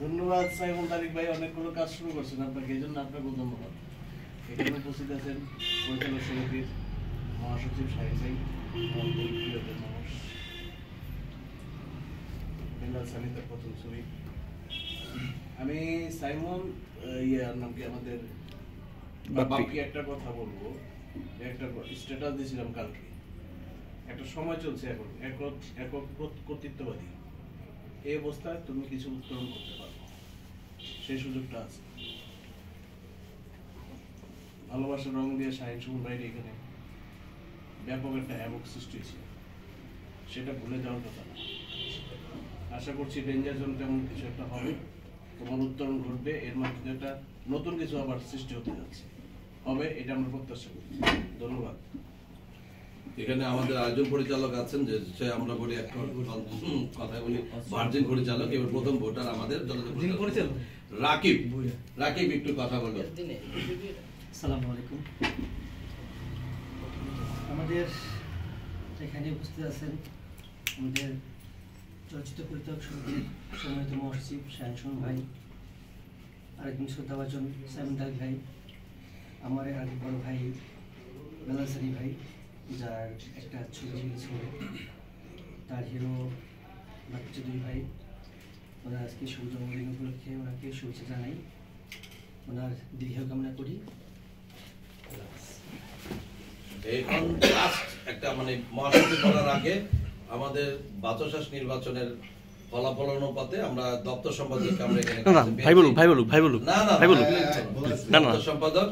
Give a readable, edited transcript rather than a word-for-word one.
ধন্যবাদ সাইমন তারিক ভাই, অনেকগুলো কাজ শুরু করছেন আপনাকে, এই জন্য আপনাকেও ধন্যবাদ। এখানে উপস্থিত আছেন পরিচালক সমিতির মহাসচিব শাহিন ভাই, মানুষ বেলাল সানিতার প্রথম ছবি। আমি সাইমন ইয়ার নাম কি আমাদের বাপ্পি একটা কথা বলবো, একটা স্ট্যাটাস দিয়েছিলাম কালকে। একটা সময় চলছে এখন একক কর্তৃত্ববাদী, এই অবস্থায় তুমি কিছু উত্তরণ করতে পারো, সেই সুযোগটা আছে। ভালোবাসার রং দিয়ে শাহিন সুমন ভাইয়ের এখানে ব্যাপক একটা অ্যাবক সৃষ্টি হয়েছে, সেটা ভুলে যাওয়ার কথা না। আশা করছি ডেঞ্জার জোন তেমন কিছু একটা হবে, তোমার উত্তরণ ঘটবে, এর মাধ্যমে একটা নতুন কিছু আবার সৃষ্টি হতে যাচ্ছে, হবে এটা আমরা প্রত্যাশা করি। ধন্যবাদ। এখানে আমাদের আয়োজন পরিচালক আছেন, যে আমরা বলি একটা কথা বলি ভার্জিন পরিচালক, এবার প্রথম ভোটার আমাদের রাকিব। রাকিব একটু কথা বলবেন। আসসালামু আলাইকুম। আমাদের এখানে উপস্থিত আছেন আমাদের চলচ্চিত্র পরিচালক সমিতির সম্মানিত মহাসচিব শাহিন সুমন ভাই, আরেকজন শ্রদ্ধাভাজন সাইমন তারিক ভাই, আমার আরেক বড় ভাই বেলাল সানি ভাই, যার একটা ছবি রিলিজ হবে, তার হিরো বাপ্পি চৌধুরী ভাই। ওনার আজকে শুভ জন্মদিন উপলক্ষে ওনাকে শুভেচ্ছা জানাই, ওনার দীর্ঘ কামনা করি। এখন লাস্ট একটা মানে মহাসচিব বলার আগে আমাদের বাচসাস নির্বাচনের ফলাফল অনুপাতে আমরা দপ্তর সম্পাদককে আমরা এখানে ভাই বলুক না দপ্তর সম্পাদক